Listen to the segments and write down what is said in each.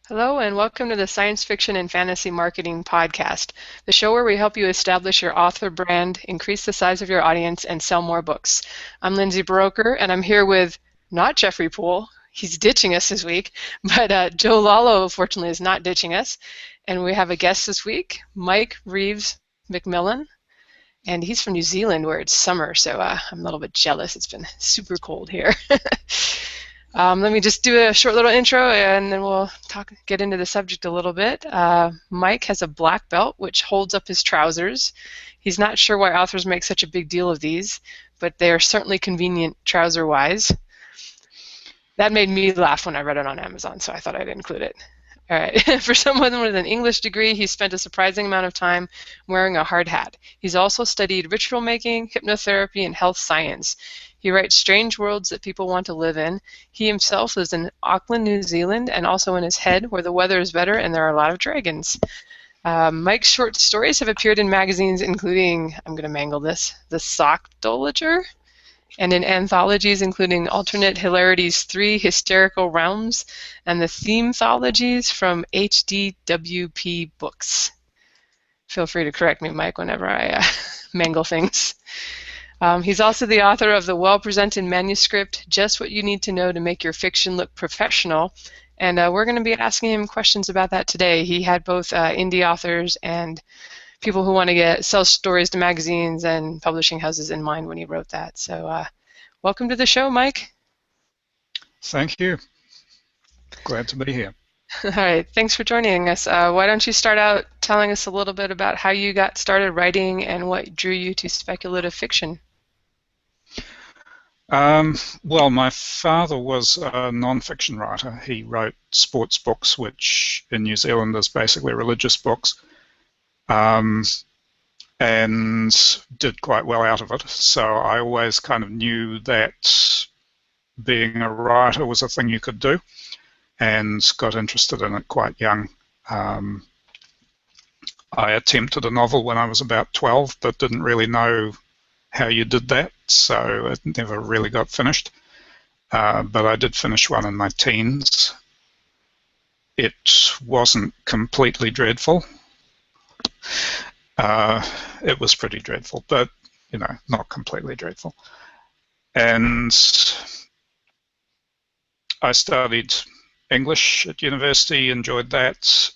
Hello, and welcome to the Science Fiction and Fantasy Marketing Podcast, the show where we help you establish your author brand, increase the size of your audience, and sell more books. I'm Lindsay Broker, and I'm here with not Jeffrey Poole. He's ditching us this week, but Joe Lalo, fortunately, is not ditching us. And we have a guest this week, Mike Reeves McMillan, and he's from New Zealand where it's summer, so I'm a little bit jealous. It's been super cold here. Let me just do a short little intro and then we'll get into the subject a little bit. Mike has a black belt which holds up his trousers. He's not sure why authors make such a big deal of these, but they are certainly convenient trouser-wise. That made me laugh when I read it on Amazon, so I thought I'd include it. All right. For someone with an English degree, he spent a surprising amount of time wearing a hard hat. He's also studied ritual making, hypnotherapy, and health science. He writes strange worlds that people want to live in. He himself lives in Auckland, New Zealand, and also in his head where the weather is better and there are a lot of dragons. Mike's short stories have appeared in magazines including, I'm going to mangle this, the Sockdolager, and in anthologies including Alternate Hilarities 3, Hysterical Realms, and the Themethologies from HDWP Books. Feel free to correct me, Mike, whenever I mangle things. He's also the author of the well-presented Manuscript, Just What You Need to Know to Make Your Fiction Look Professional, and we're going to be asking him questions about that today. He had both indie authors and people who want to sell stories to magazines and publishing houses in mind when he wrote that. So welcome to the show, Mike. Thank you. Glad to be here. All right, thanks for joining us. Why don't you start out telling us a little bit about how you got started writing and what drew you to speculative fiction? Well, my father was a non-fiction writer. He wrote sports books, which in New Zealand is basically religious books. And did quite well out of it. So I always kind of knew that being a writer was a thing you could do, and got interested in it quite young. I attempted a novel when I was about 12, but didn't really know how you did that, so it never really got finished. But I did finish one in my teens. It wasn't completely dreadful. It was pretty dreadful, but not completely dreadful. And I studied English at university, enjoyed that,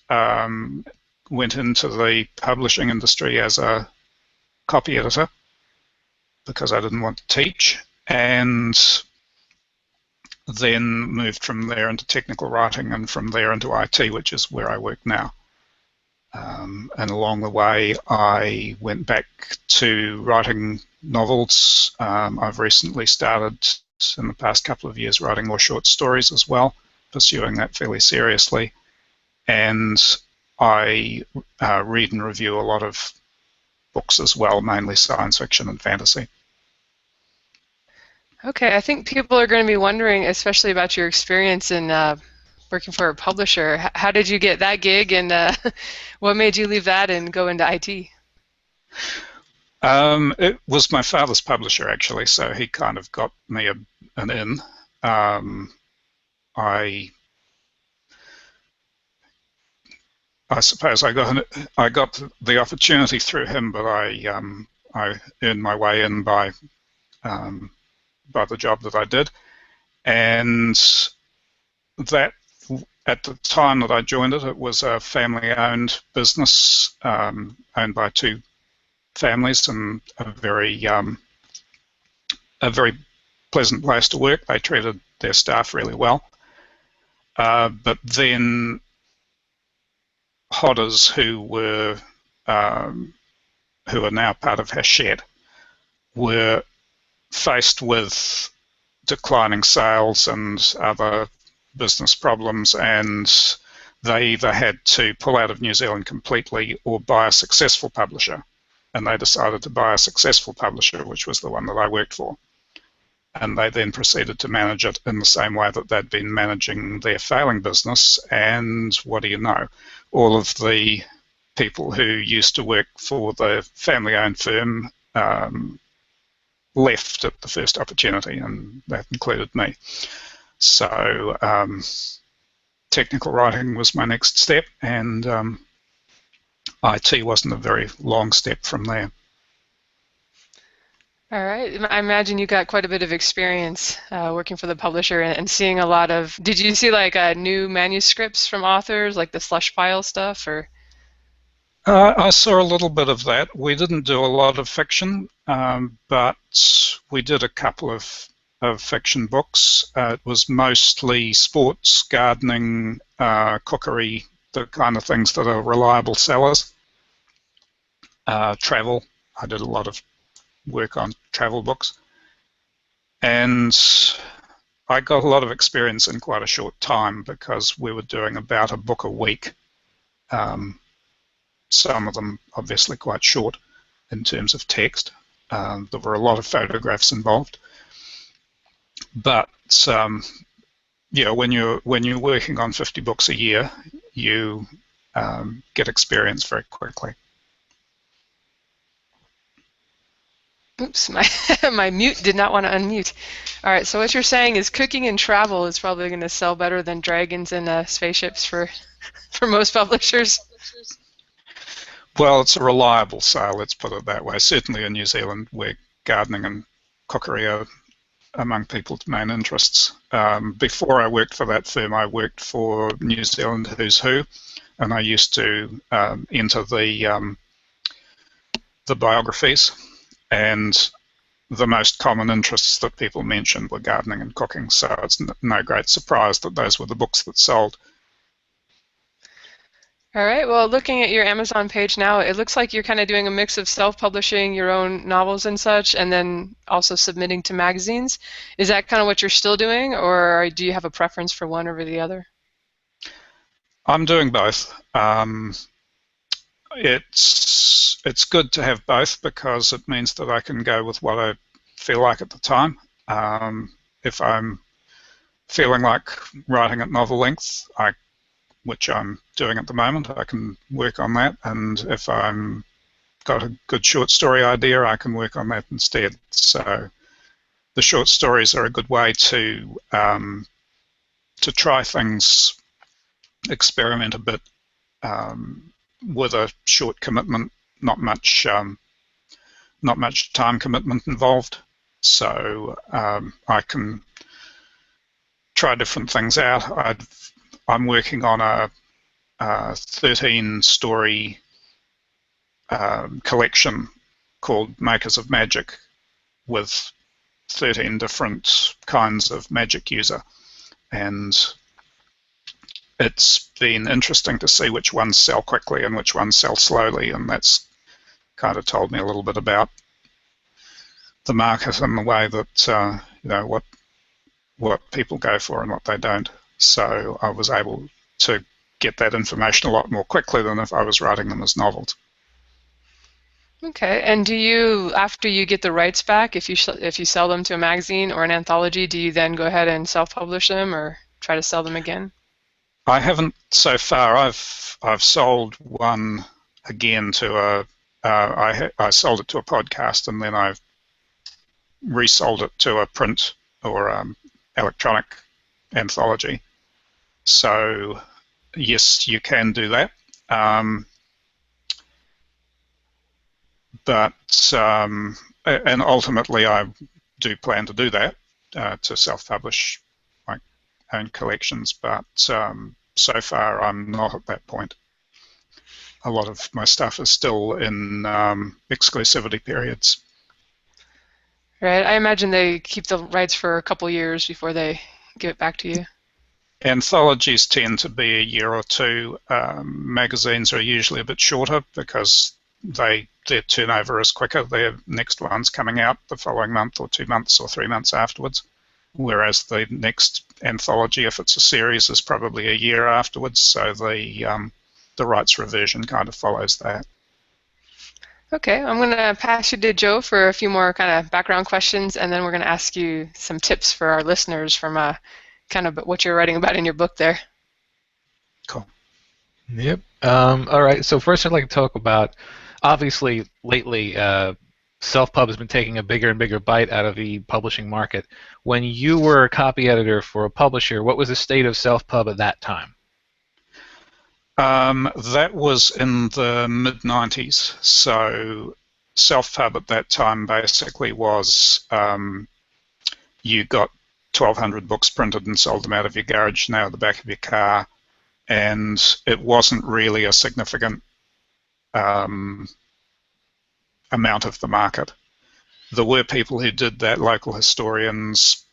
went into the publishing industry as a copy editor because I didn't want to teach, and then moved from there into technical writing and from there into IT, which is where I work now. And along the way, I went back to writing novels. I've recently started, in the past couple of years, writing more short stories as well, pursuing that fairly seriously. And I read and review a lot of books as well, mainly science fiction and fantasy. Okay, I think people are going to be wondering, especially about your experience in working for a publisher. How did you get that gig, and what made you leave that and go into IT? It was my father's publisher, actually, so he kind of got me an in. I suppose I got the opportunity through him, but I earned my way in by the job that I did, and that at the time that I joined it, it was a family-owned business owned by two families, and a very pleasant place to work. They treated their staff really well. But then Hodders, who are now part of Hachette, were faced with declining sales and other business problems, and they either had to pull out of New Zealand completely or buy a successful publisher. And they decided to buy a successful publisher, which was the one that I worked for. And they then proceeded to manage it in the same way that they'd been managing their failing business. And what do you know? All of the people who used to work for the family-owned firm left at the first opportunity, and that included me. So technical writing was my next step, and IT wasn't a very long step from there. All right. I imagine you got quite a bit of experience working for the publisher and seeing a lot of. Did you see like new manuscripts from authors, like the slush pile stuff, or? I saw a little bit of that. We didn't do a lot of fiction, but we did a couple of fiction books. It was mostly sports, gardening, cookery, the kind of things that are reliable sellers. Travel. I did a lot of work on travel books. And I got a lot of experience in quite a short time because we were doing about a book a week. Some of them obviously quite short in terms of text. There were a lot of photographs involved. But yeah, when you're working on 50 books a year, you get experience very quickly. Oops, my mute did not want to unmute. All right, so what you're saying is cooking and travel is probably going to sell better than dragons and spaceships for most publishers. Well, it's a reliable sale, let's put it that way. Certainly in New Zealand, where gardening and cookery are among people's main interests. Before I worked for that firm, I worked for New Zealand Who's Who, and I used to enter the biographies, and the most common interests that people mentioned were gardening and cooking, so it's no great surprise that those were the books that sold. All right, well, looking at your Amazon page now, it looks like you're kind of doing a mix of self-publishing your own novels and such, and then also submitting to magazines. Is that kind of what you're still doing, or do you have a preference for one over the other? I'm doing both. It's good to have both because it means that I can go with what I feel like at the time. If I'm feeling like writing at novel length, which I'm doing at the moment, I can work on that, and if I'm got a good short story idea, I can work on that instead. So the short stories are a good way to try things, experiment a bit with a short commitment, not much time commitment involved. So I can try different things out. I'm working on a 13-story collection called Makers of Magic with 13 different kinds of magic user, and it's been interesting to see which ones sell quickly and which ones sell slowly, and that's kind of told me a little bit about the market and the way that what people go for and what they don't. So I was able to get that information a lot more quickly than if I was writing them as novels. Okay, and do you, after you get the rights back, if you sell them to a magazine or an anthology, do you then go ahead and self-publish them or try to sell them again? I haven't so far. I've sold one again to I sold it to a podcast, and then I've resold it to a print or electronic anthology. So yes, you can do that, but and ultimately I do plan to do that to self-publish my own collections, but so far I'm not at that point. A lot of my stuff is still in exclusivity periods. Right, I imagine they keep the rights for a couple years before they give it back to you. Anthologies tend to be a year or two. Magazines are usually a bit shorter because their turnover is quicker. Their next one's coming out the following month or 2 months or 3 months afterwards, whereas the next anthology, if it's a series, is probably a year afterwards, so the rights reversion kind of follows that. Okay, I'm going to pass you to Joe for a few more kind of background questions, and then we're going to ask you some tips for our listeners from kind of what you're writing about in your book there. Cool. Yep. All right, so first I'd like to talk about, obviously, lately, self-pub has been taking a bigger and bigger bite out of the publishing market. When you were a copy editor for a publisher, what was the state of self-pub at that time? That was in the mid-90s. So self-pub at that time basically was you got 1,200 books printed and sold them out of your garage, now at the back of your car, and it wasn't really a significant amount of the market. There were people who did that, local historians,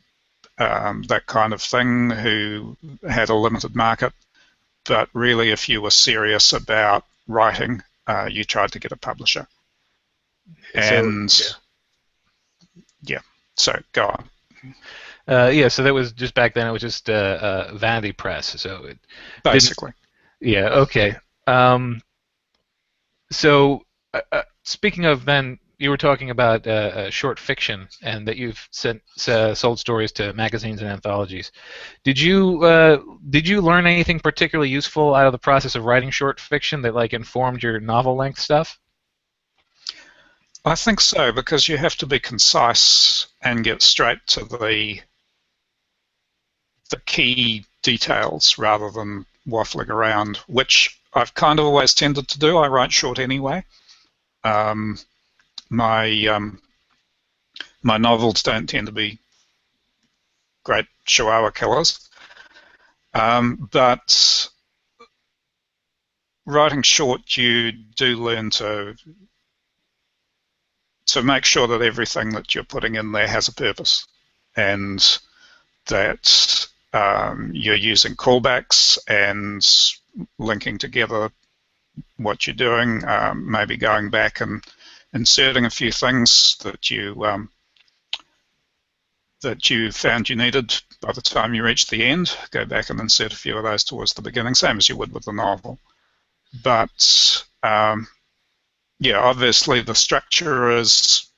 that kind of thing, who had a limited market. But really, if you were serious about writing, you tried to get a publisher. And yeah, so go on. So that was just back then. It was just vanity press. So it basically. Yeah. Okay. So speaking of, then you were talking about short fiction, and that you've sold stories to magazines and anthologies. Did you learn anything particularly useful out of the process of writing short fiction that like informed your novel length stuff? I think so, because you have to be concise and get straight to the key details rather than waffling around, which I've kind of always tended to do. I write short anyway. My novels don't tend to be great chihuahua killers, but writing short, you do learn to make sure that everything that you're putting in there has a purpose, and that you're using callbacks and linking together what you're doing, maybe going back and inserting a few things that you found you needed by the time you reached the end. Go back and insert a few of those towards the beginning, same as you would with the novel. But yeah, obviously the structure is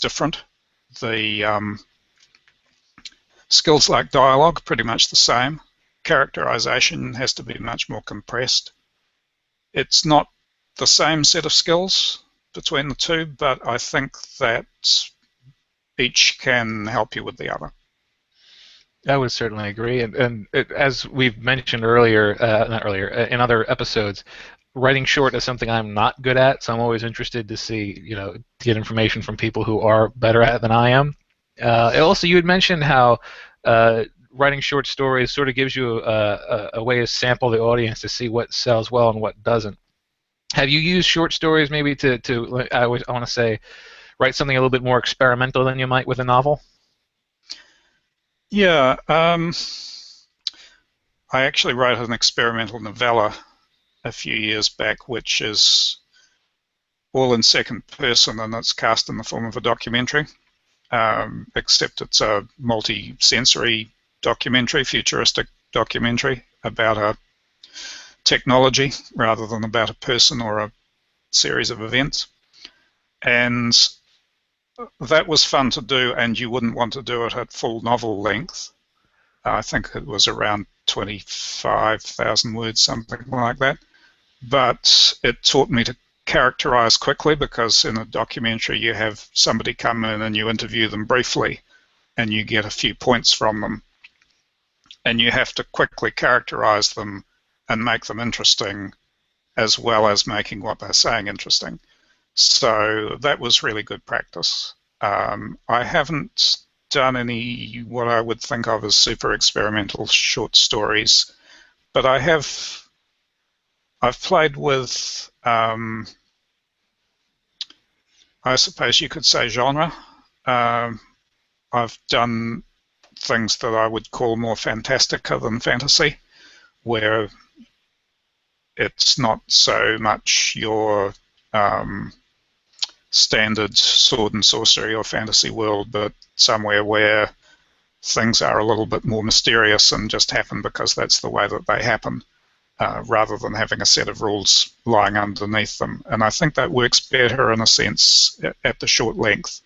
different. The skills like dialogue, pretty much the same. Characterization has to be much more compressed. It's not the same set of skills between the two, but I think that each can help you with the other. I would certainly agree, and as we've mentioned earlier, not earlier, in other episodes, writing short is something I'm not good at, so I'm always interested to see, to get information from people who are better at it than I am. Also, you had mentioned how writing short stories sort of gives you a way to sample the audience to see what sells well and what doesn't. Have you used short stories maybe to I want to say, write something a little bit more experimental than you might with a novel? Yeah, I actually wrote an experimental novella a few years back, which is all in second person, and it's cast in the form of a documentary, except it's a multi-sensory documentary, futuristic documentary about a technology rather than about a person or a series of events. And that was fun to do, and you wouldn't want to do it at full novel length. I think it was around 25,000 words, something like that. But it taught me to characterize quickly, because in a documentary you have somebody come in and you interview them briefly and you get a few points from them, and you have to quickly characterize them and make them interesting, as well as making what they're saying interesting. So that was really good practice. I haven't done any what I would think of as super experimental short stories, but I've played with, I suppose you could say, genre. I've done things that I would call more fantastica than fantasy, where it's not so much your standard sword and sorcery or fantasy world, but somewhere where things are a little bit more mysterious and just happen because that's the way that they happen, rather than having a set of rules lying underneath them. And I think that works better in a sense at the short length,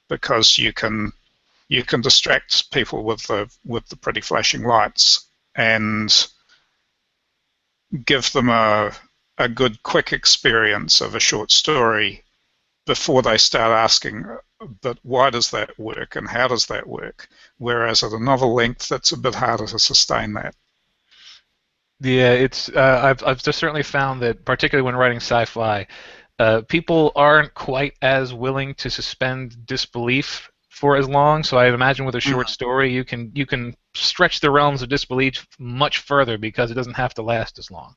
because you can distract people with the pretty flashing lights and give them a good quick experience of a short story before they start asking, but why does that work and how does that work? Whereas at a novel length, it's a bit harder to sustain that. Yeah, it's I've just certainly found that particularly when writing sci-fi, people aren't quite as willing to suspend disbelief for as long. So I imagine with a short story, you can stretch the realms of disbelief much further because it doesn't have to last as long.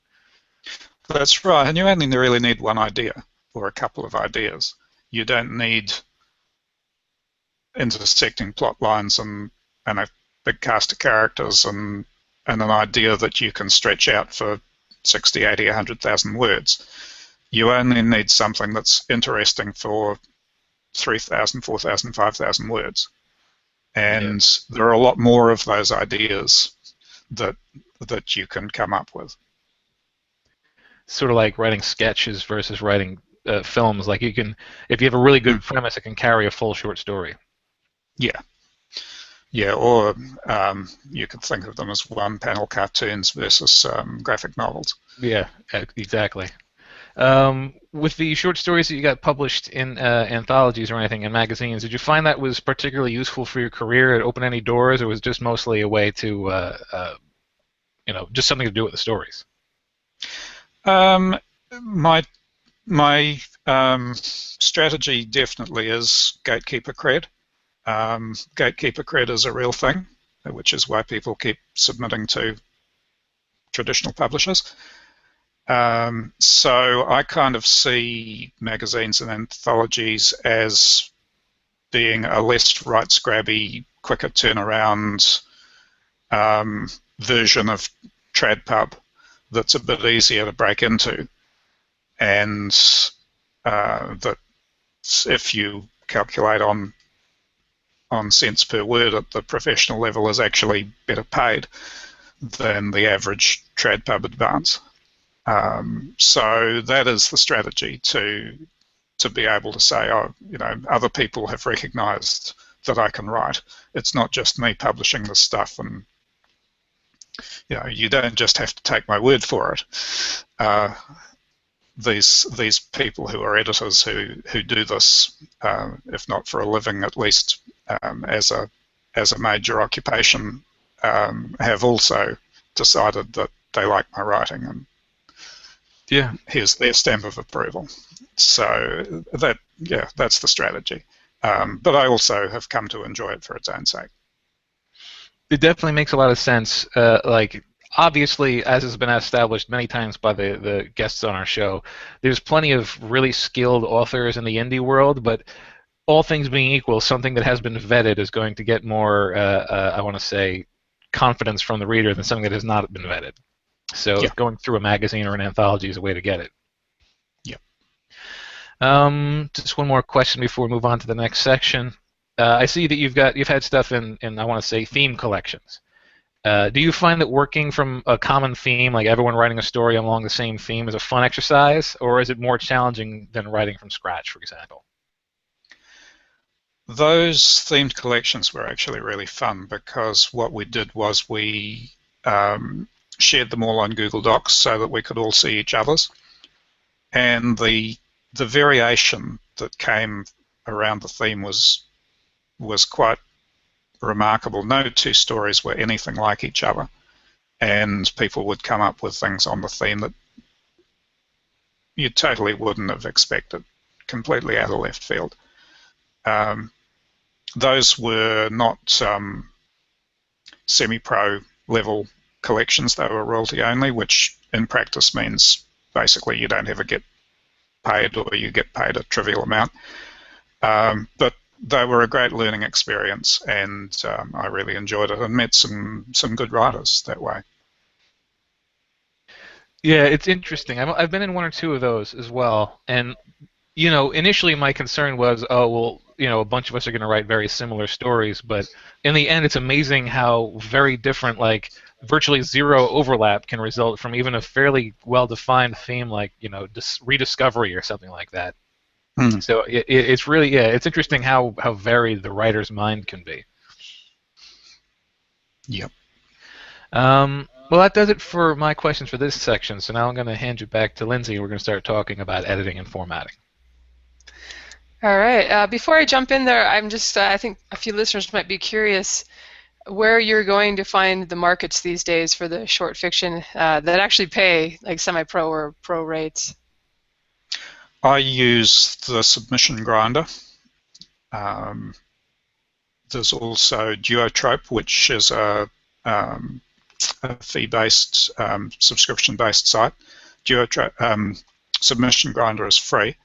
That's right, and you only really need one idea or a couple of ideas. You don't need intersecting plot lines and a big cast of characters and an idea that you can stretch out for 60, 80, 100,000 words. You only need something that's interesting for 3,000, 4,000, 5,000 words. Yeah. And there are a lot more of those ideas that that you can come up with. Sort of like writing sketches versus writing films. Like you can, if you have a really good premise, it can carry a full short story. Yeah. Yeah, or you could think of them as one-panel cartoons versus graphic novels. Yeah, exactly. With the short stories that you got published in anthologies or anything in magazines, did you find that was particularly useful for your career? It opened any doors, or was it just mostly a way to, just something to do with the stories? Um, my my strategy definitely is gatekeeper cred. Gatekeeper cred is a real thing, which is why people keep submitting to traditional publishers. So I kind of see magazines and anthologies as being a less rights-grabby, quicker turnaround version of TradPub that's a bit easier to break into, and that if you calculate on cents per word at the professional level is actually better paid than the average TradPub advance. So that is the strategy to be able to say, oh, other people have recognised that I can write. It's not just me publishing this stuff, and you don't just have to take my word for it. These people who are editors who do this, if not for a living, at least as a major occupation, have also decided that they like my writing, and Yeah, here's their stamp of approval. So that's the strategy. But I also have come to enjoy it for its own sake. it definitely makes a lot of sense. Like, obviously, as has been established many times by the guests on our show, there's plenty of really skilled authors in the indie world, but all things being equal, something that has been vetted is going to get more, I want to say, confidence from the reader than something that has not been vetted. So Yeah, going through a magazine or an anthology is a way to get it. yeah. Just one more question before we move on to the next section. I see that you've had stuff in I want to say theme collections. Do you find that working from a common theme, like everyone writing a story along the same theme, is a fun exercise, or is it more challenging than writing from scratch, for example? Those themed collections were actually really fun because what we did was we shared them all on Google Docs so that we could all see each other's. And the variation that came around the theme was quite remarkable. No two stories were anything like each other, and people would come up with things on the theme that you totally wouldn't have expected, completely out of left field. Those were not semi-pro level collections. They were royalty only, which in practice means basically you don't ever get paid, or you get paid a trivial amount. But they were a great learning experience, and I really enjoyed it and met some good writers that way. Yeah, it's interesting. I've been in one or two of those as well, and initially my concern was, oh well, a bunch of us are going to write very similar stories, but in the end, it's amazing how very different, like virtually zero overlap, can result from even a fairly well-defined theme, like rediscovery or something like that. Mm. So it's really, yeah, it's interesting how varied the writer's mind can be. Yep. Well, that does it for my questions for this section. So now I'm going to hand you back to Lindsay. We're going to start talking about editing and formatting. All right. Before I jump in there, I'm just, I think a few listeners might be curious. where you're going to find the markets these days for the short fiction that actually pay like semi-pro or pro rates. I use the submission grinder. There's also Duotrope, which is a fee-based, subscription-based site. Duotrope, submission grinder is free,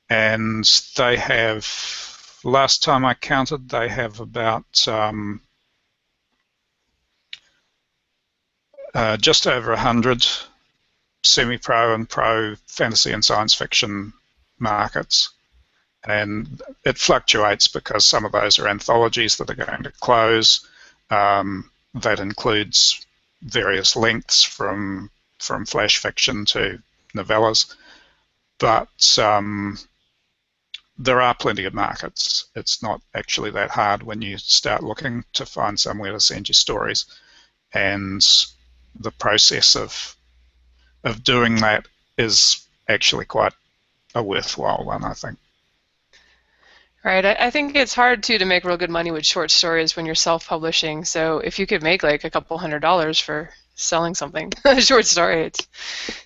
and they have, last time I counted, they have about just over 100 semi-pro and pro fantasy and science fiction markets. And it fluctuates because some of those are anthologies that are going to close. That includes various lengths from flash fiction to novellas. But there are plenty of markets. It's not actually that hard when you start looking to find somewhere to send your stories. And the process of doing that is actually quite a worthwhile one, I think. Right. I think it's hard too to make real good money with short stories when you're self-publishing. So if you could make like a couple $100 for selling something, a short story, it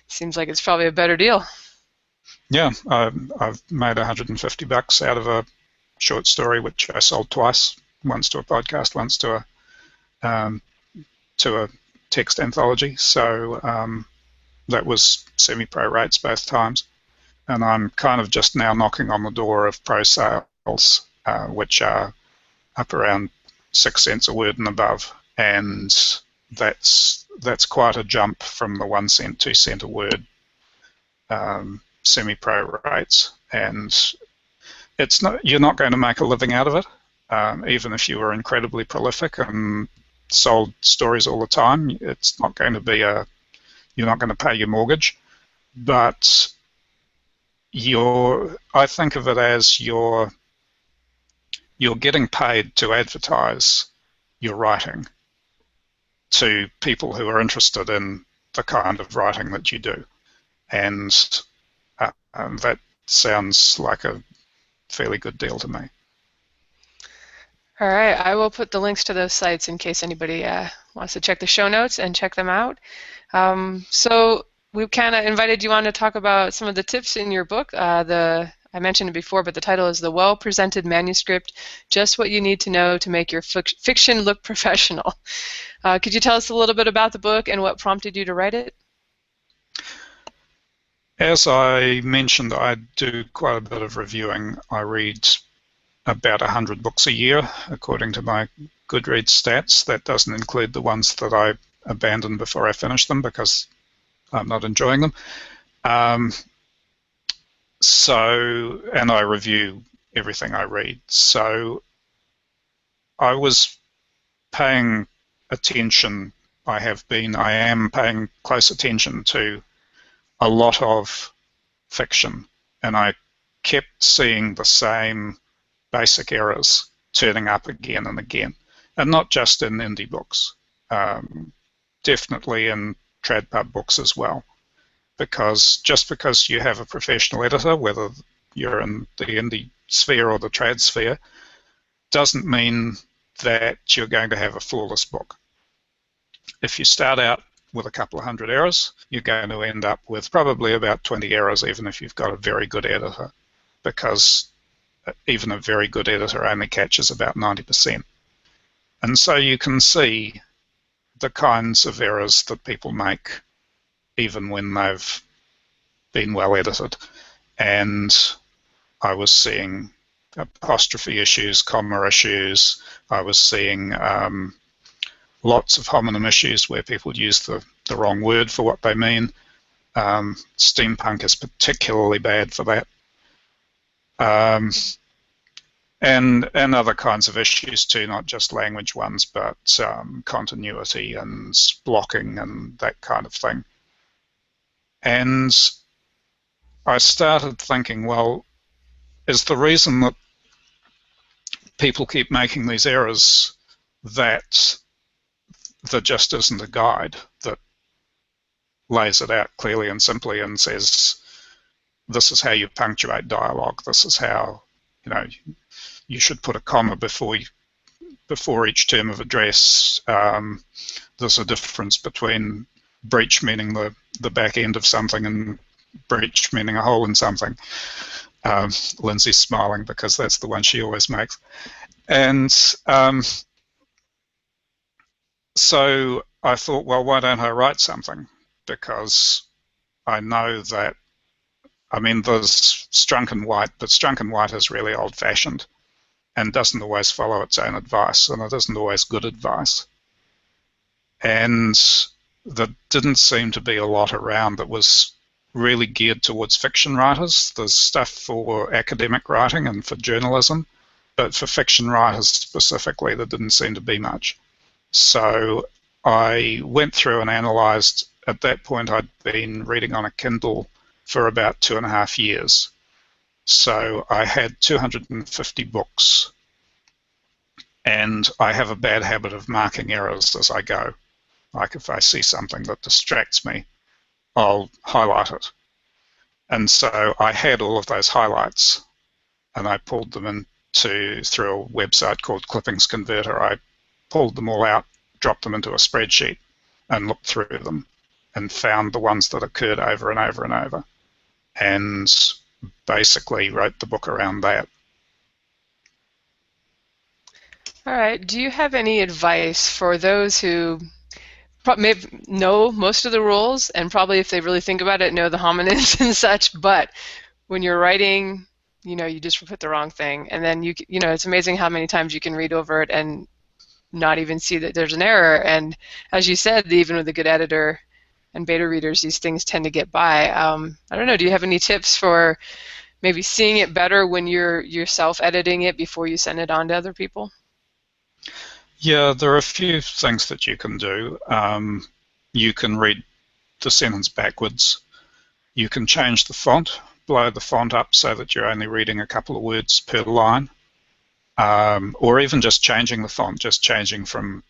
seems like it's probably a better deal. Yeah, I've made $150 out of a short story which I sold twice, once to a podcast, once to a text anthology. So that was semi-pro rates both times. And I'm kind of just now knocking on the door of pro sales, which are up around 6 cents a word and above. And that's quite a jump from the 1 cent, 2 cent a word semi-pro rates. And you're not going to make a living out of it, even if you were incredibly prolific and sold stories all the time. It's not going to be you're not going to pay your mortgage, but I think of it as you're getting paid to advertise your writing to people who are interested in the kind of writing that you do, and that sounds like a fairly good deal to me. All right, I will put the links to those sites in case anybody wants to check the show notes and check them out. So we kind of invited you on to talk about some of the tips in your book. I mentioned it before, but the title is The Well-Presented Manuscript, Just What You Need to Know to Make Your Fiction Look Professional. Could you tell us a little bit about the book and what prompted you to write it? As I mentioned, I do quite a bit of reviewing. I read about 100 books a year, according to my Goodreads stats. That doesn't include the ones that I abandon before I finish them because I'm not enjoying them. And I review everything I read. So I was paying attention, I am paying close attention to a lot of fiction, and I kept seeing the same basic errors turning up again and again, and not just in indie books, definitely in trad pub books as well. Because just because you have a professional editor, whether you're in the indie sphere or the trad sphere, doesn't mean that you're going to have a flawless book. If you start out with a couple of hundred errors, you're going to end up with probably about 20 errors, even if you've got a very good editor, because even a very good editor only catches about 90%. And so you can see the kinds of errors that people make even when they've been well edited. And I was seeing apostrophe issues, comma issues. I was seeing lots of homonym issues where people use the wrong word for what they mean. Steampunk is particularly bad for that. And other kinds of issues too, not just language ones, but continuity and blocking and that kind of thing. And I started thinking, well, is the reason that people keep making these errors that there just isn't a guide that lays it out clearly and simply and says, this is how you punctuate dialogue, this is how, you should put a comma before before each term of address, there's a difference between breach meaning the back end of something and breach meaning a hole in something. Lindsay's smiling because that's the one she always makes. And so I thought, well, why don't I write something? Because I know that, I mean, there's Strunk and White, but Strunk and White is really old-fashioned and doesn't always follow its own advice, and it isn't always good advice. And there didn't seem to be a lot around that was really geared towards fiction writers. There's stuff for academic writing and for journalism, but for fiction writers specifically, there didn't seem to be much. So I went through and analysed. At that point, I'd been reading on a Kindle for about 2.5 years. So I had 250 books, and I have a bad habit of marking errors as I go. Like if I see something that distracts me, I'll highlight it. And so I had all of those highlights, and I pulled them through a website called Clippings Converter. I pulled them all out, dropped them into a spreadsheet, and looked through them, and found the ones that occurred over and over and over, and basically wrote the book around that. All right. Do you have any advice for those who maybe know most of the rules, and probably if they really think about it, know the homonyms and such, but when you're writing, you just put the wrong thing, and then it's amazing how many times you can read over it and not even see that there's an error. And as you said, even with a good editor and beta readers, these things tend to get by. I don't know, do you have any tips for maybe seeing it better when you're yourself editing it before you send it on to other people? Yeah, there are a few things that you can do. You can read the sentence backwards. You can change the font, blow the font up so that you're only reading a couple of words per line. Or even just changing the font, just changing from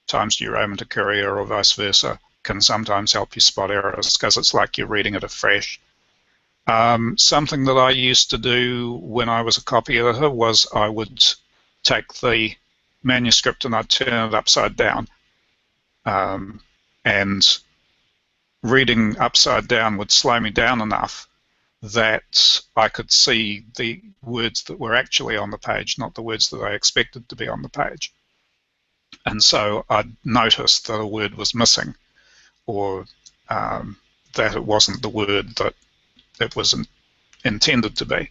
Times New Roman to Courier or vice versa can sometimes help you spot errors because it's like you're reading it afresh. Something that I used to do when I was a copy editor was I would take the manuscript and I'd turn it upside down. And reading upside down would slow me down enough that I could see the words that were actually on the page, not the words that I expected to be on the page. And so I'd notice that a word was missing, or that it wasn't the word that it was intended to be.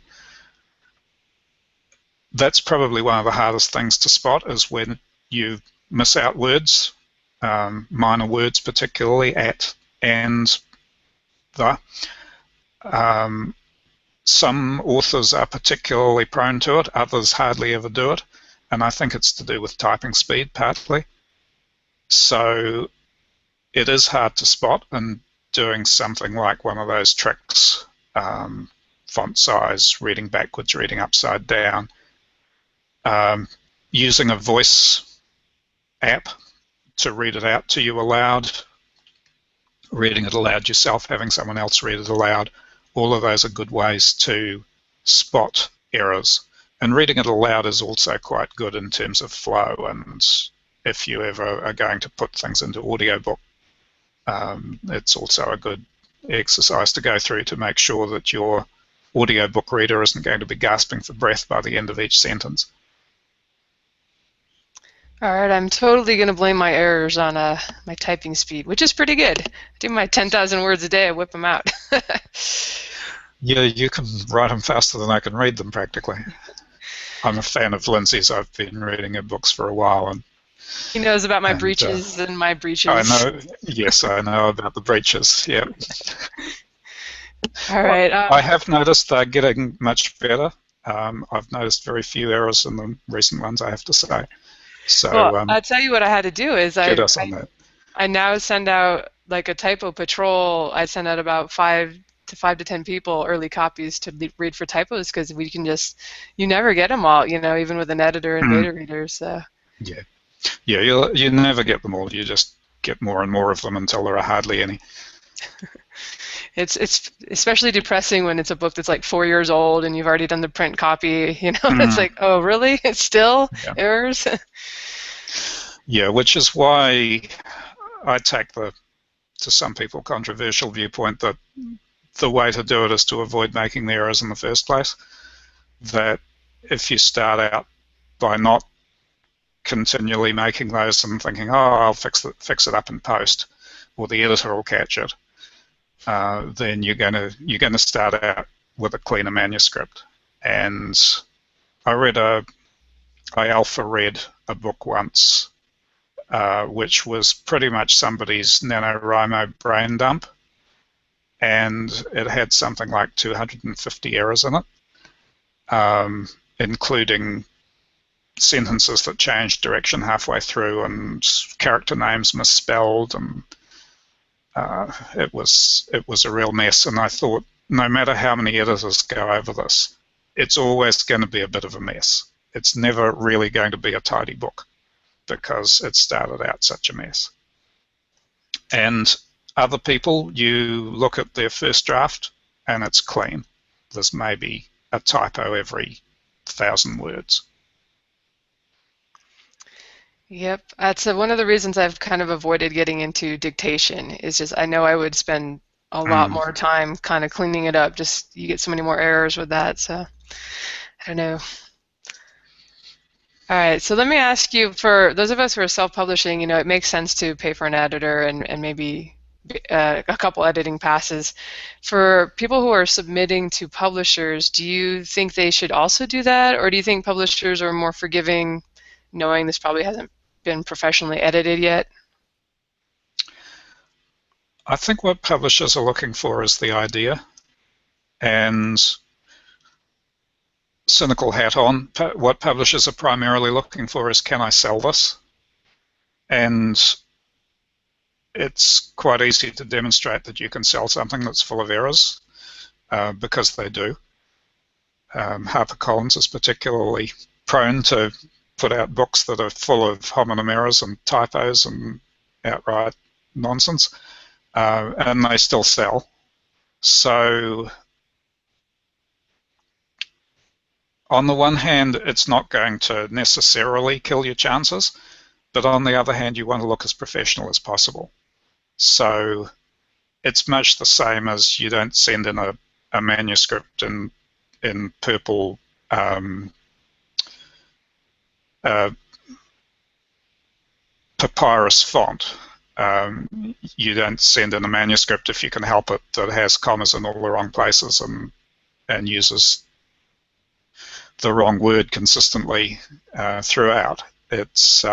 That's probably one of the hardest things to spot, is when you miss out words, minor words particularly, at, and, the. Some authors are particularly prone to it, others hardly ever do it, and I think it's to do with typing speed partly. So it is hard to spot, and doing something like one of those tricks, font size, reading backwards, reading upside down, using a voice app to read it out to you aloud, reading it aloud yourself, having someone else read it aloud. All of those are good ways to spot errors. And reading it aloud is also quite good in terms of flow, and if you ever are going to put things into audiobook, it's also a good exercise to go through to make sure that your audiobook reader isn't going to be gasping for breath by the end of each sentence. All right, I'm totally going to blame my errors on my typing speed, which is pretty good. I do my 10,000 words a day, I whip them out. Yeah, you can write them faster than I can read them, practically. I'm a fan of Lindsay's. I've been reading her books for a while. And he knows about my breaches and my breaches. I know, yes, I know about the breaches, yeah. All right. I have noticed they're getting much better. I've noticed very few errors in the recent ones, I have to say. So, well, I'll tell you what I had to do is I now send out like a typo patrol. I send out about 5 to 10 people early copies to read for typos, because we can just, you never get them all, even with an editor and beta readers. Yeah, you never get them all. You just get more and more of them until there are hardly any. It's especially depressing when it's a book that's like 4 years old and you've already done the print copy. It's like, oh really? It's still errors. Yeah, which is why I take the, to some people, controversial viewpoint that the way to do it is to avoid making the errors in the first place. That if you start out by not continually making those and thinking, oh, I'll fix it up in post, or the editor will catch it, then you're gonna start out with a cleaner manuscript. And I alpha read a book once, which was pretty much somebody's NaNoWriMo brain dump, and it had something like 250 errors in it, including sentences that changed direction halfway through and character names misspelled, and it was a real mess. And I thought, no matter how many editors go over this, it's always going to be a bit of a mess. It's never really going to be a tidy book because it started out such a mess. And other people, you look at their first draft and it's clean. There's maybe a typo every 1,000 words. Yep, that's one of the reasons I've kind of avoided getting into dictation, is just I know I would spend a lot more time kind of cleaning it up. Just you get so many more errors with that, so I don't know. All right, so let me ask you, for those of us who are self-publishing, it makes sense to pay for an editor and maybe a couple editing passes. For people who are submitting to publishers, do you think they should also do that, or do you think publishers are more forgiving, knowing this probably hasn't been professionally edited yet? I think what publishers are looking for is the idea, and cynical hat on, what publishers are primarily looking for is, can I sell this? And it's quite easy to demonstrate that you can sell something that's full of errors, because they do. HarperCollins is particularly prone to put out books that are full of homonym errors and typos and outright nonsense, and they still sell. So on the one hand, it's not going to necessarily kill your chances, but on the other hand, you want to look as professional as possible. So it's much the same as you don't send in a manuscript in purple papyrus font. You don't send in a manuscript, if you can help it, that has commas in all the wrong places and uses the wrong word consistently throughout. It's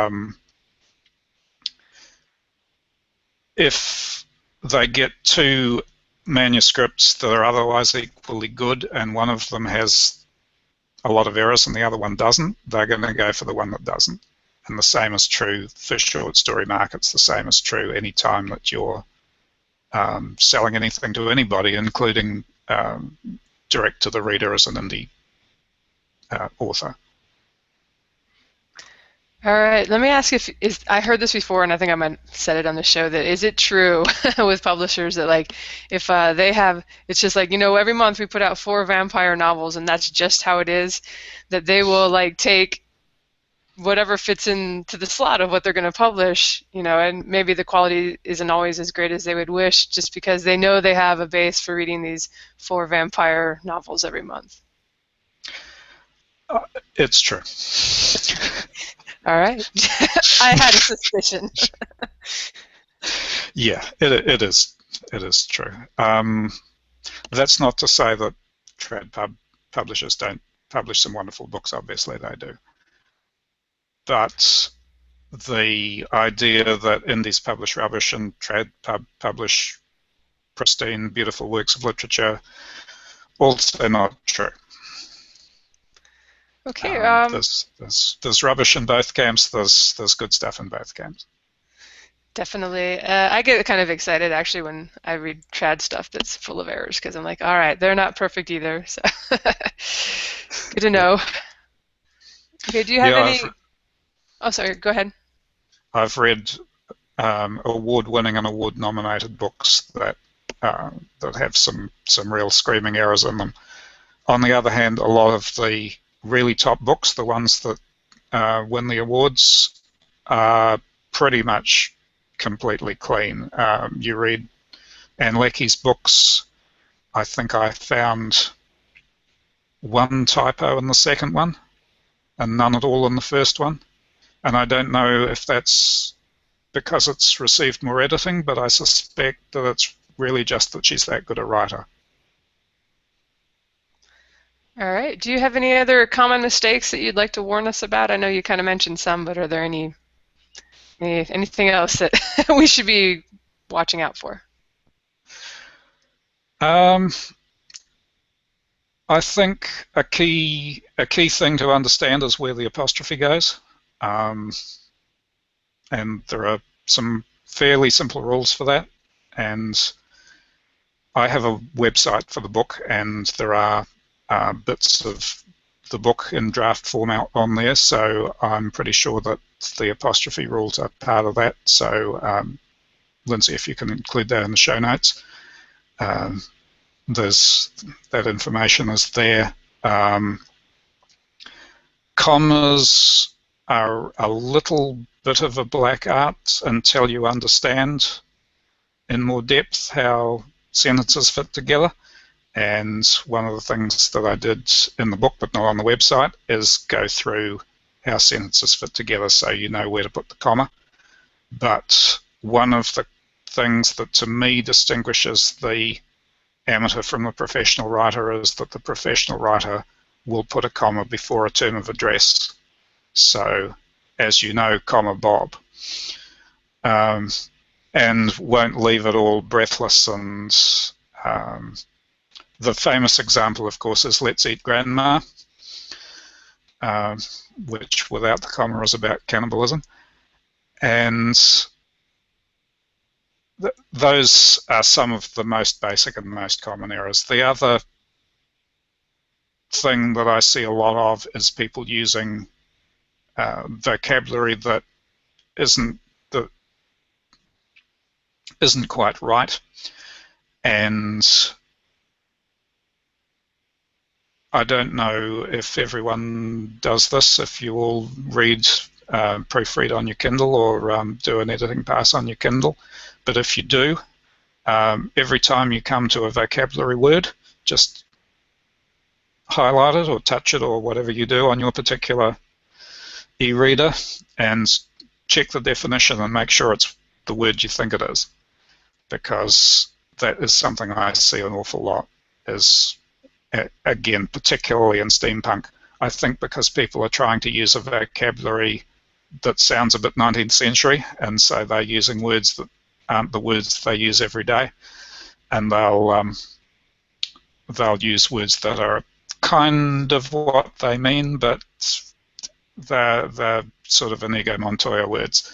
if they get two manuscripts that are otherwise equally good and one of them has a lot of errors and the other one doesn't, they're going to go for the one that doesn't. And the same is true for short story markets. The same is true any time that you're selling anything to anybody, including direct to the reader as an indie author. All right, let me ask if I heard this before, and I think I might have said it on the show, that is it true with publishers that, like, if they have, it's just like, every month we put out 4 vampire novels and that's just how it is, that they will like take whatever fits into the slot of what they're going to publish, and maybe the quality isn't always as great as they would wish, just because they know they have a base for reading these 4 vampire novels every month. It's true. All right. I had a suspicion. Yeah, it is true. That's not to say that trad publishers don't publish some wonderful books. Obviously, they do. But the idea that indies publish rubbish and trad publish pristine, beautiful works of literature, also not true. Okay. There's rubbish in both camps. There's good stuff in both camps. Definitely. I get kind of excited actually when I read trad stuff that's full of errors, because I'm like, all right, they're not perfect either. So good to know. Okay. Do you have any? Oh, sorry. Go ahead. I've read award-winning and award-nominated books that have some real screaming errors in them. On the other hand, a lot of the really top books, the ones that win the awards, are pretty much completely clean. You read Anne Leckie's books, I think I found one typo in the second one and none at all in the first one. And I don't know if that's because it's received more editing, but I suspect that it's really just that she's that good a writer. All right. Do you have any other common mistakes that you'd like to warn us about? I know you kind of mentioned some, but are there anything else that we should be watching out for? I think a key thing to understand is where the apostrophe goes, and there are some fairly simple rules for that. And I have a website for the book, and there are bits of the book in draft format on there, so I'm pretty sure that the apostrophe rules are part of that. So, Lindsay, if you can include that in the show notes. There's that information is there. Commas are a little bit of a black art until you understand in more depth how sentences fit together. And one of the things that I did in the book, but not on the website, is go through how sentences fit together so you know where to put the comma. But one of the things that to me distinguishes the amateur from the professional writer is that the professional writer will put a comma before a term of address. So, as you know, comma Bob. And won't leave it all breathless. And the famous example, of course, is Let's Eat Grandma, which without the comma is about cannibalism. And those are some of the most basic and most common errors. The other thing that I see a lot of is people using vocabulary that isn't quite right. And I don't know if everyone does this, if you all proofread on your Kindle or do an editing pass on your Kindle. But if you do, every time you come to a vocabulary word, just highlight it or touch it or whatever you do on your particular e-reader and check the definition and make sure it's the word you think it is. Because that is something I see an awful lot, is, again, particularly in steampunk. I think because people are trying to use a vocabulary that sounds a bit 19th century, and so they're using words that aren't the words they use every day, and they'll use words that are kind of what they mean, but they're sort of Inigo Montoya words.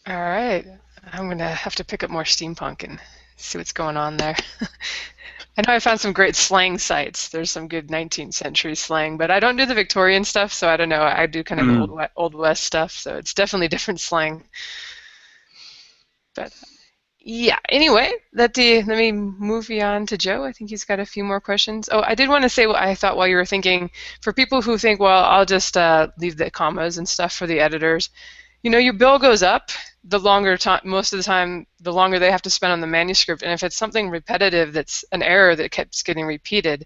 All right. I'm going to have to pick up more steampunk and see what's going on there. I know I found some great slang sites. There's some good 19th century slang, but I don't do the Victorian stuff, so I don't know. I do kind of Old West stuff, so it's definitely different slang. But yeah, anyway, let me move you on to Joe. I think he's got a few more questions. Oh, I did want to say what I thought while you were thinking. For people who think, well, I'll just leave the commas and stuff for the editors, you know, your bill goes up the longer time, most of the time, the longer they have to spend on the manuscript. And if it's something repetitive that's an error that keeps getting repeated,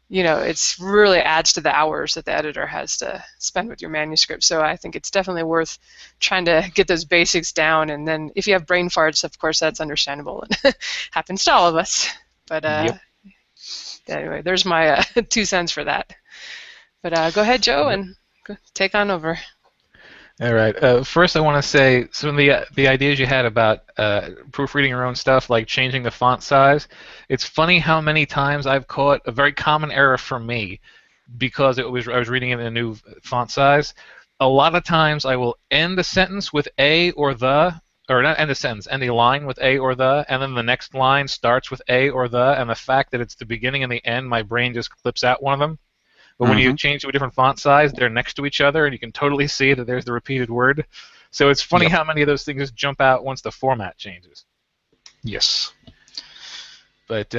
you know, it's really adds to the hours that the editor has to spend with your manuscript. So I think it's definitely worth trying to get those basics down. And then if you have brain farts, of course, that's understandable. It happens to all of us. But anyway, there's my 2 cents for that. But go ahead, Joe, and take on over. All right. First, I want to say some of the ideas you had about proofreading your own stuff, like changing the font size. It's funny how many times I've caught a very common error for me because I was reading it in a new font size. A lot of times I will end a sentence with a or the, or not end a sentence, end a line with a or the, and then the next line starts with a or the, and the fact that it's the beginning and the end, my brain just clips out one of them. But when you change to a different font size, they're next to each other, and you can totally see that there's the repeated word. So it's funny how many of those things just jump out once the format changes. Yes. But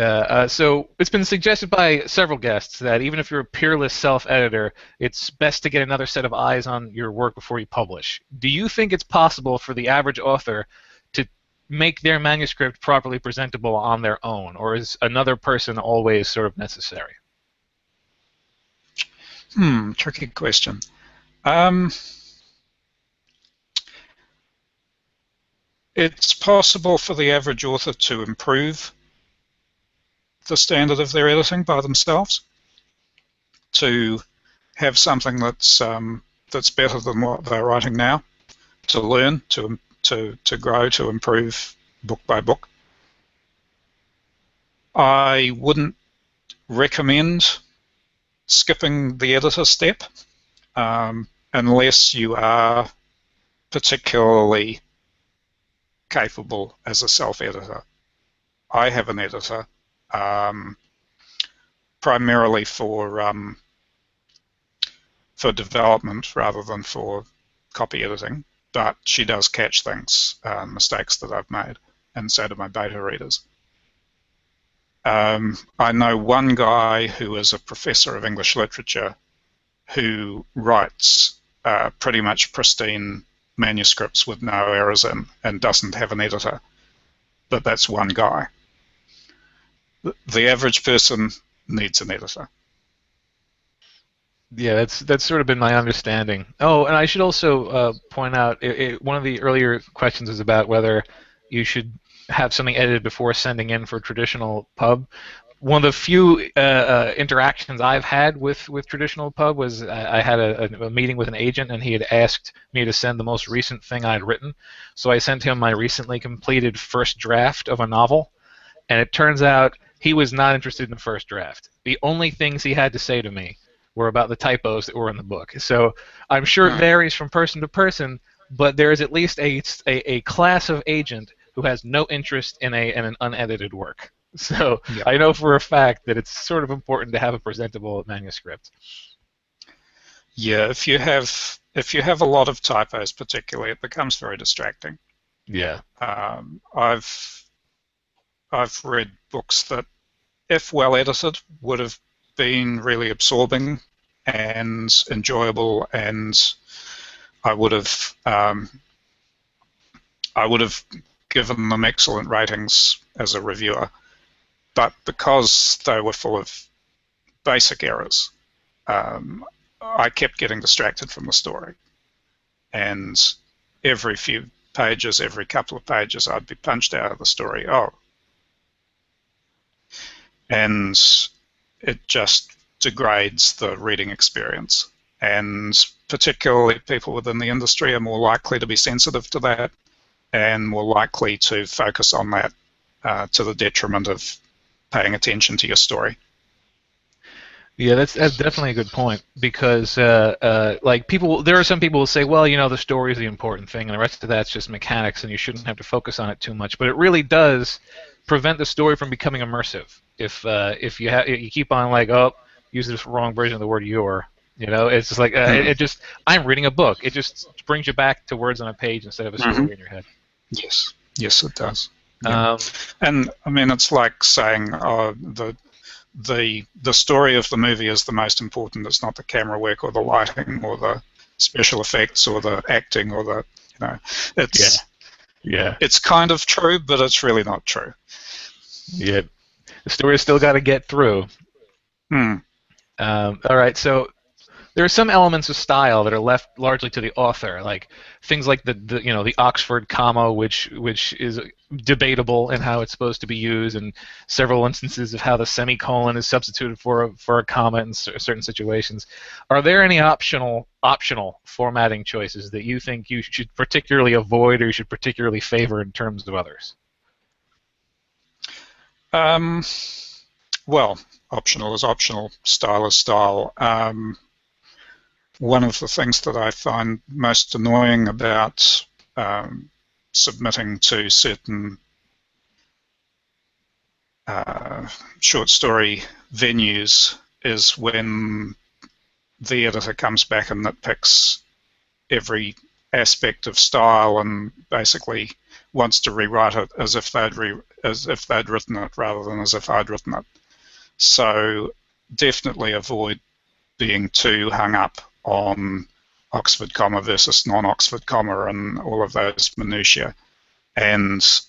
so it's been suggested by several guests that even if you're a peerless self-editor, it's best to get another set of eyes on your work before you publish. Do you think it's possible for the average author to make their manuscript properly presentable on their own, or is another person always sort of necessary? Tricky question. It's possible for the average author to improve the standard of their editing by themselves, to have something that's better than what they're writing now, to learn, to grow, to improve book by book. I wouldn't recommend skipping the editor step unless you are particularly capable as a self-editor. I have an editor primarily for development rather than for copy editing, but she does catch things, mistakes that I've made, and so do my beta readers. I know one guy who is a professor of English literature who writes pretty much pristine manuscripts with no errors in and doesn't have an editor, but that's one guy. The average person needs an editor. Yeah, that's sort of been my understanding. Oh, and I should also point out, one of the earlier questions is about whether you should have something edited before sending in for traditional pub. One of the few interactions I've had with traditional pub was I had a meeting with an agent, and he had asked me to send the most recent thing I'd written. So I sent him my recently completed first draft of a novel, and it turns out he was not interested in the first draft. The only things he had to say to me were about the typos that were in the book. So I'm sure it varies from person to person, but there is at least a class of agent who has no interest in an unedited work. So Yeah. I know for a fact that it's sort of important to have a presentable manuscript. Yeah, if you have a lot of typos, particularly, it becomes very distracting. Yeah. I've read books that, if well edited, would have been really absorbing and enjoyable, and I would have given them excellent ratings as a reviewer. But because they were full of basic errors, I kept getting distracted from the story. And every few pages, every couple of pages, I'd be punched out of the story. And it just degrades the reading experience. And particularly people within the industry are more likely to be sensitive to that and more likely to focus on that to the detriment of paying attention to your story. Yeah, that's definitely a good point, because like there are some people who say, well, the story is the important thing, and the rest of that's just mechanics, and you shouldn't have to focus on it too much. But it really does prevent the story from becoming immersive. If you keep on use this wrong version of the word "your," it's just like I'm reading a book. It just brings you back to words on a page instead of a story in your head. Yes, it does. Yeah. And I mean, it's like saying, the story of the movie is the most important. It's not the camera work or the lighting or the special effects or the acting or the it's kind of true, but it's really not true. Yeah, the story's still got to get through. All right, so there are some elements of style that are left largely to the author, like things like the Oxford comma, which is debatable in how it's supposed to be used, and several instances of how the semicolon is substituted for a comma in certain situations. Are there any optional formatting choices that you think you should particularly avoid or you should particularly favor in terms of others? Well, optional is optional. Style is style. One of the things that I find most annoying about submitting to certain short story venues is when the editor comes back and nitpicks every aspect of style and basically wants to rewrite it as if they'd written it rather than as if I'd written it. So definitely avoid being too hung up on Oxford comma versus non-Oxford comma and all of those minutiae and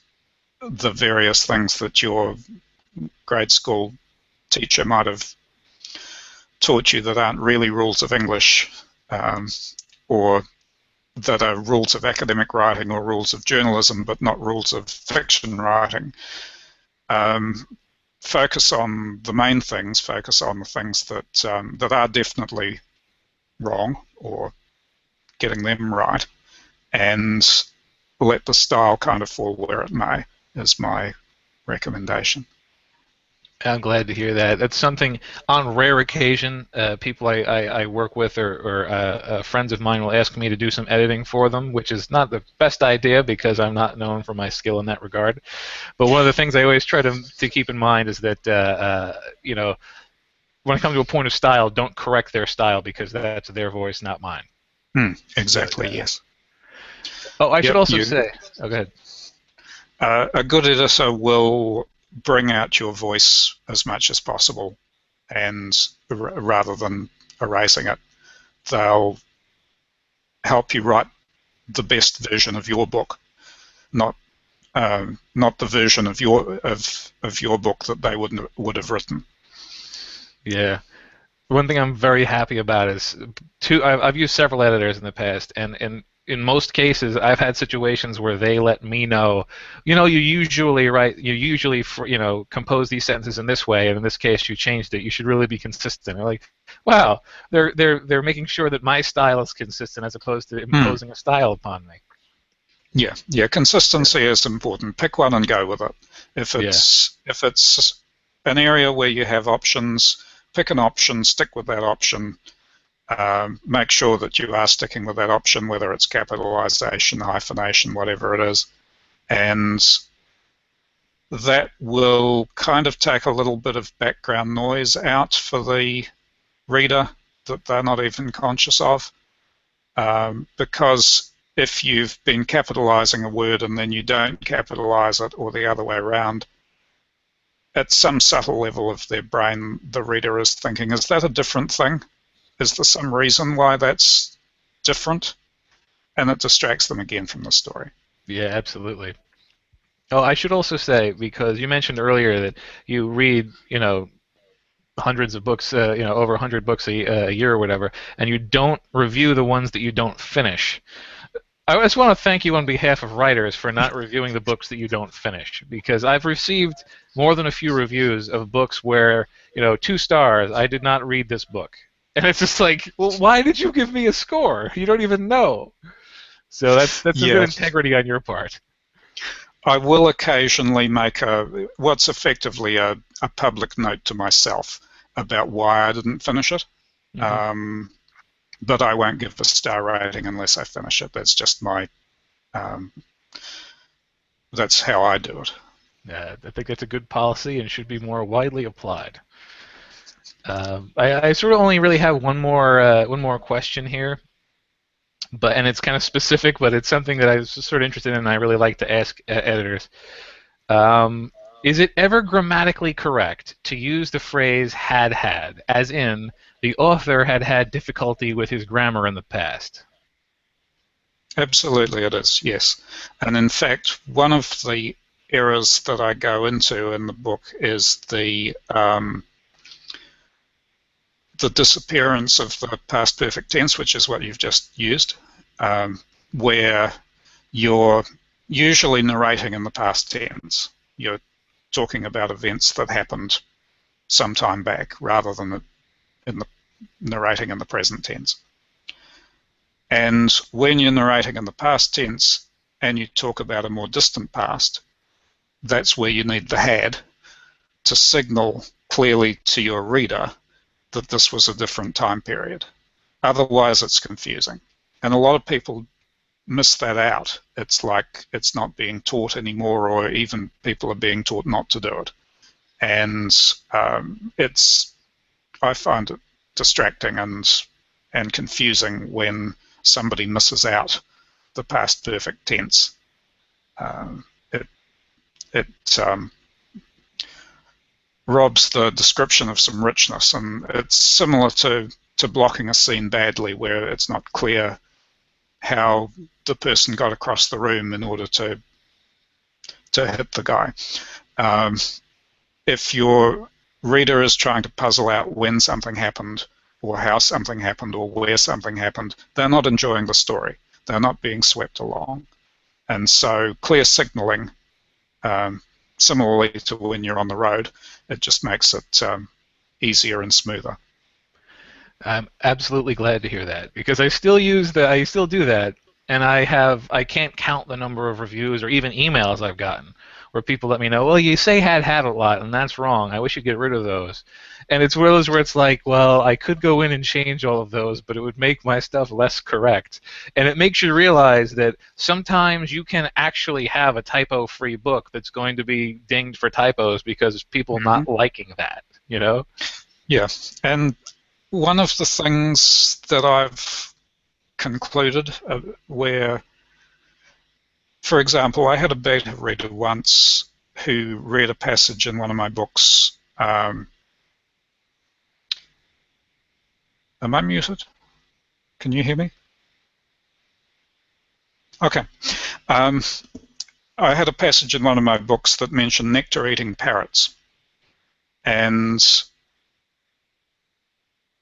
the various things that your grade school teacher might have taught you that aren't really rules of English, or that are rules of academic writing or rules of journalism but not rules of fiction writing. Focus on the main things, focus on the things that that are definitely wrong or getting them right, and let the style kind of fall where it may, is my recommendation. I'm glad to hear that. That's something, on rare occasion, people I work with or friends of mine will ask me to do some editing for them, which is not the best idea because I'm not known for my skill in that regard. But one of the things I always try to keep in mind is that, you know, when it comes to a point of style, don't correct their style because that's their voice, not mine. Exactly, So, yes. Oh, I should also say, oh, go ahead. A good editor will bring out your voice as much as possible, and rather than erasing it, they'll help you write the best version of your book, not the version of your book that they would have written. Yeah. One thing I'm very happy about is I've used several editors in the past, and in most cases, I've had situations where they let me know, you usually compose these sentences in this way, and in this case, you changed it. You should really be consistent. They're like, wow, they're making sure that my style is consistent as opposed to imposing a style upon me. Yeah. Consistency is important. Pick one and go with it. If it's an area where you have options, pick an option, stick with that option. Make sure that you are sticking with that option, whether it's capitalization, hyphenation, whatever it is, and that will kind of take a little bit of background noise out for the reader that they're not even conscious of, because if you've been capitalizing a word and then you don't capitalize it, or the other way around, at some subtle level of their brain, the reader is thinking, is that a different thing? Is there some reason why that's different? And it distracts them again from the story. Yeah, absolutely. Oh, I should also say, because you mentioned earlier that you read, hundreds of books, over 100 books a year or whatever, and you don't review the ones that you don't finish. I just want to thank you on behalf of writers for not reviewing the books that you don't finish, because I've received more than a few reviews of books where, 2 stars, I did not read this book. And it's just like, well, why did you give me a score? You don't even know. So that's a good integrity on your part. I will occasionally make what's effectively a public note to myself about why I didn't finish it. Mm-hmm. But I won't give a star rating unless I finish it. That's just that's how I do it. I think that's a good policy and should be more widely applied. I sort of only really have one more question here, and it's kind of specific, but it's something that I was sort of interested in and I really like to ask editors. Is it ever grammatically correct to use the phrase had, as in the author had difficulty with his grammar in the past? Absolutely it is, yes. And in fact, one of the errors that I go into in the book is the disappearance of the past perfect tense, which is what you've just used, where you're usually narrating in the past tense. You're talking about events that happened some time back rather than narrating in the present tense. And when you're narrating in the past tense and you talk about a more distant past, that's where you need the had to signal clearly to your reader that this was a different time period. Otherwise, it's confusing. And a lot of people miss that out. It's like it's not being taught anymore, or even people are being taught not to do it. And I find it distracting and confusing when somebody misses out the past perfect tense. It it robs the description of some richness, and it's similar to blocking a scene badly, where it's not clear how the person got across the room in order to hit the guy. If your reader is trying to puzzle out when something happened, or how something happened, or where something happened, they're not enjoying the story. They're not being swept along. And so clear signaling, similarly to when you're on the road, it just makes it easier and smoother. I'm absolutely glad to hear that, because I still do that, and I can't count the number of reviews or even emails I've gotten where people let me know, well, you say had a lot, and that's wrong. I wish you'd get rid of those. And it's one of those where it's like, well, I could go in and change all of those, but it would make my stuff less correct. And it makes you realize that sometimes you can actually have a typo-free book that's going to be dinged for typos because people not liking that, you know? Yeah, and one of the things that I've concluded where, for example, I had a beta reader once who read a passage in one of my books. Am I muted? Can you hear me? Okay. I had a passage in one of my books that mentioned nectar-eating parrots. And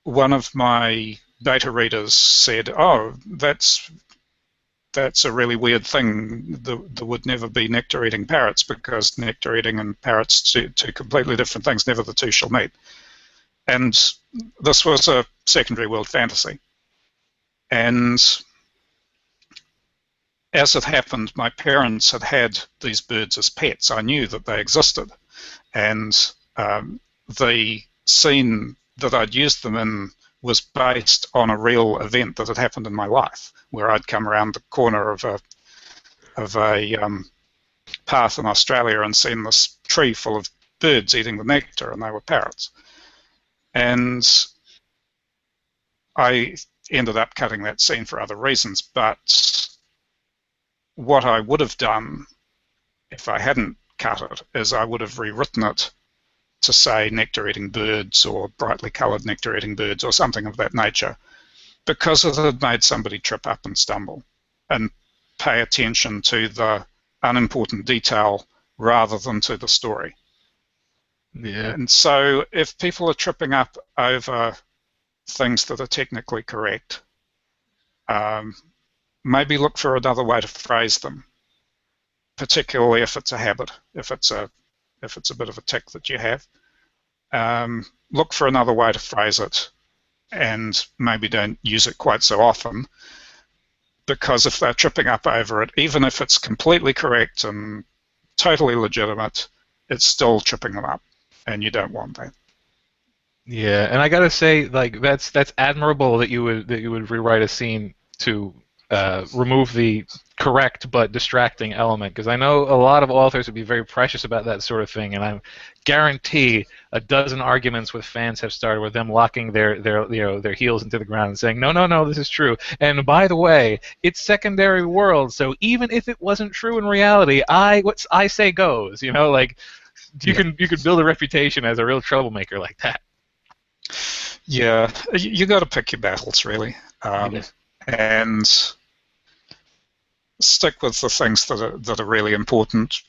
one of my beta readers said, oh, that's a really weird thing. There would never be nectar-eating parrots, because nectar-eating and parrots, two completely different things, never the two shall meet. And this was a secondary world fantasy. And as it happened, my parents had these birds as pets. I knew that they existed. And the scene that I'd used them in was based on a real event that had happened in my life, where I'd come around the corner of a path in Australia and seen this tree full of birds eating the nectar, and they were parrots. And I ended up cutting that scene for other reasons, but what I would have done if I hadn't cut it is I would have rewritten it to say nectar-eating birds, or brightly coloured nectar-eating birds, or something of that nature, because it had made somebody trip up and stumble and pay attention to the unimportant detail rather than to the story. Yeah. And so if people are tripping up over things that are technically correct, maybe look for another way to phrase them, particularly if it's a habit, if it's a bit of a tick that you have. Look for another way to phrase it, and maybe don't use it quite so often, because if they're tripping up over it, even if it's completely correct and totally legitimate, it's still tripping them up, and you don't want that. Yeah, and I gotta say, like, that's admirable that you would rewrite a scene to remove the correct but distracting element, because I know a lot of authors would be very precious about that sort of thing, and I guarantee a dozen arguments with fans have started with them locking their heels into the ground and saying, no, this is true, and by the way, it's secondary world, so even if it wasn't true in reality, what I say goes, like you can build a reputation as a real troublemaker like that. Yeah, you got to pick your battles, really, and stick with the things that are really important.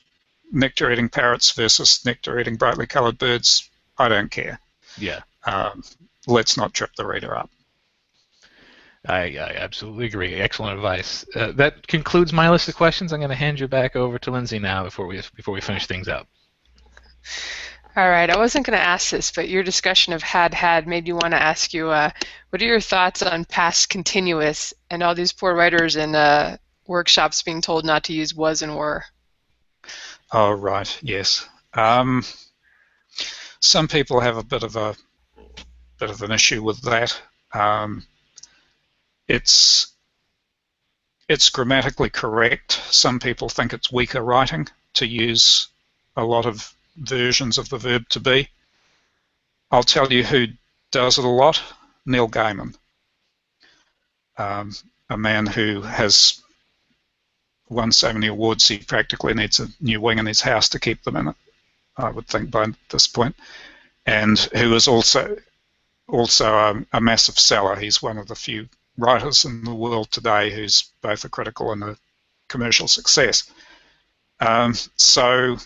Nectar-eating parrots versus nectar-eating brightly coloured birds, I don't care. Yeah. Let's not trip the reader up. I absolutely agree. Excellent advice. That concludes my list of questions. I'm going to hand you back over to Lindsay now before we finish things up. All right, I wasn't going to ask this, but your discussion of had made me want to ask you, what are your thoughts on past continuous and all these poor writers in workshops being told not to use was and were? Oh, right, yes. Some people have a bit of an issue with that. It's grammatically correct. Some people think it's weaker writing to use a lot of versions of the verb to be. I'll tell you who does it a lot: Neil Gaiman, a man who has won so many awards he practically needs a new wing in his house to keep them in it, I would think, by this point. And who is also a massive seller. He's one of the few writers in the world today who's both a critical and a commercial success. So,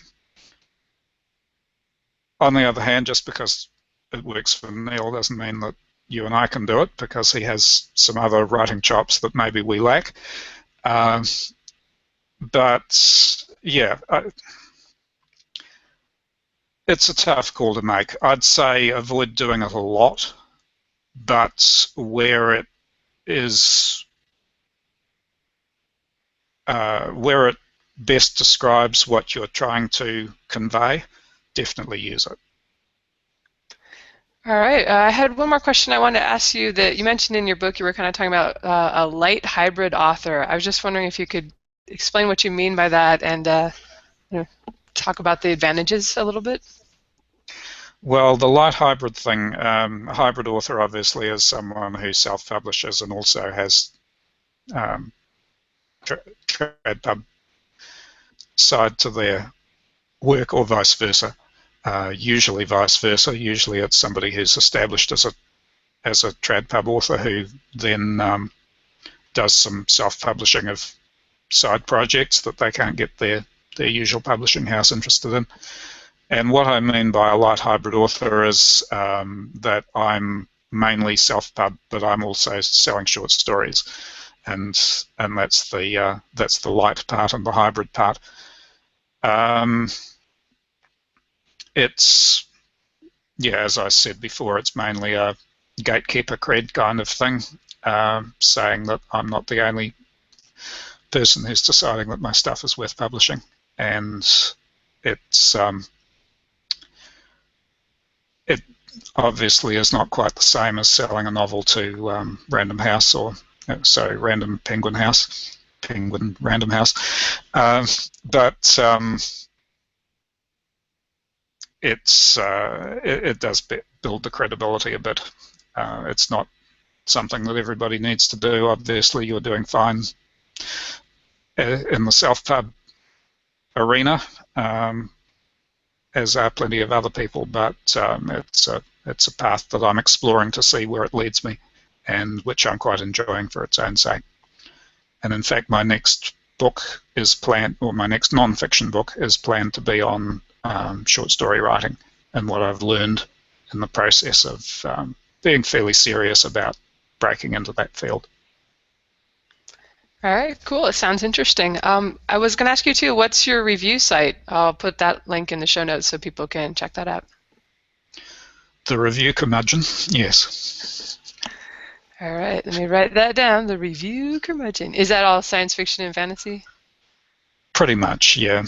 on the other hand, just because it works for Neil doesn't mean that you and I can do it, because he has some other writing chops that maybe we lack. But yeah, it's a tough call to make. I'd say avoid doing it a lot, but where it is, where it best describes what you're trying to convey, definitely use it. All right. I had one more question I wanted to ask you that you mentioned in your book. You were kind of talking about a light hybrid author. I was just wondering if you could explain what you mean by that and talk about the advantages a little bit. Well, the light hybrid thing, a hybrid author obviously is someone who self-publishes and also has TradPub side to their work, or vice versa. Usually vice versa. Usually it's somebody who's established as a TradPub author who then does some self-publishing of side projects that they can't get their usual publishing house interested in. And what I mean by a light hybrid author is that I'm mainly self-pub, but I'm also selling short stories, and that's the light part and the hybrid part. It's, yeah, as I said before, it's mainly a gatekeeper cred kind of thing, saying that I'm not the only person who's deciding that my stuff is worth publishing, and it's it obviously is not quite the same as selling a novel to Random House, or sorry, Random Penguin House, Penguin Random House, but it does build the credibility a bit. It's not something that everybody needs to do. Obviously, you're doing fine in the self-pub arena, as are plenty of other people, but it's a path that I'm exploring to see where it leads me, and which I'm quite enjoying for its own sake. And in fact, my next book is planned, or my next non-fiction book is planned to be on short story writing, and what I've learned in the process of being fairly serious about breaking into that field. All right, cool. It sounds interesting. I was going to ask you too, what's your review site? I'll put that link in the show notes so people can check that out. The Review Curmudgeon, yes. All right, let me write that down. The Review Curmudgeon. Is that all science fiction and fantasy? Pretty much, yeah.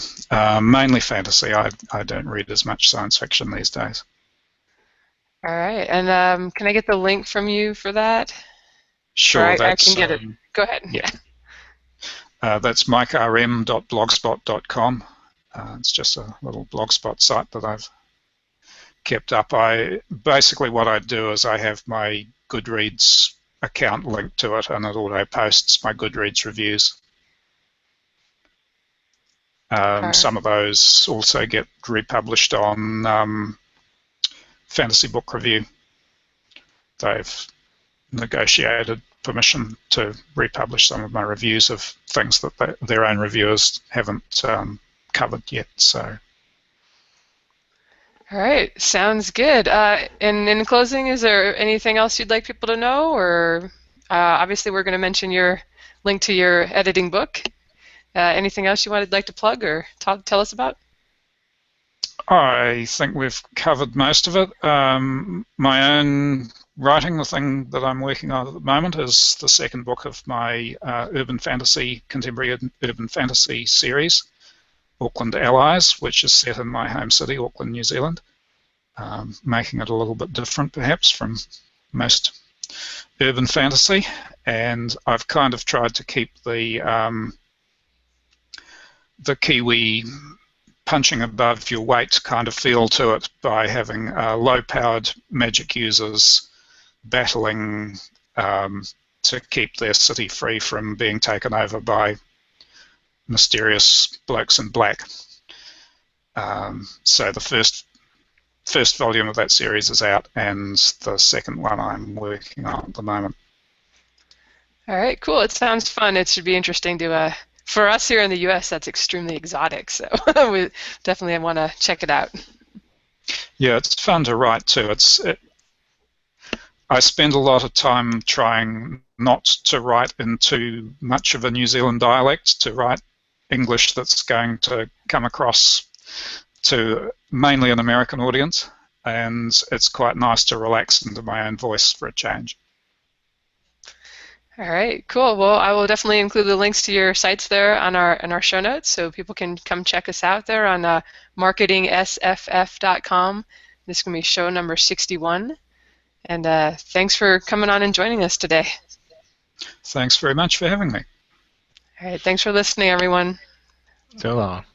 Mainly fantasy. I don't read as much science fiction these days. All right, and can I get the link from you for that? Sure, I can get it. Go ahead. Yeah. That's mikerm.blogspot.com. It's just a little blogspot site that I've kept up. Basically what I do is I have my Goodreads account linked to it, and it auto posts my Goodreads reviews. Some of those also get republished on Fantasy Book Review. They've negotiated permission to republish some of my reviews of things that their own reviewers haven't covered yet. So. All right, sounds good. And in closing, is there anything else you'd like people to know? Or obviously we're going to mention your link to your editing book. Anything else you would like to plug or tell us about? I think we've covered most of it. My own writing, the thing that I'm working on at the moment, is the second book of my contemporary urban fantasy series, Auckland Allies, which is set in my home city, Auckland, New Zealand, making it a little bit different perhaps from most urban fantasy. And I've kind of tried to keep the Kiwi punching above your weight kind of feel to it by having low-powered magic users battling to keep their city free from being taken over by Mysterious Blokes in Black. So the first volume of that series is out, and the second one I'm working on at the moment. All right, cool. It sounds fun. It should be interesting to, for us here in the U.S., that's extremely exotic, so we definitely want to check it out. Yeah, it's fun to write too. I spend a lot of time trying not to write in too much of a New Zealand dialect, to write English that's going to come across to mainly an American audience, and it's quite nice to relax into my own voice for a change. All right, cool. Well, I will definitely include the links to your sites there on our show notes, so people can come check us out there on marketingsff.com. This is going to be show number 61. And thanks for coming on and joining us today. Thanks very much for having me. All right, thanks for listening, everyone. So long.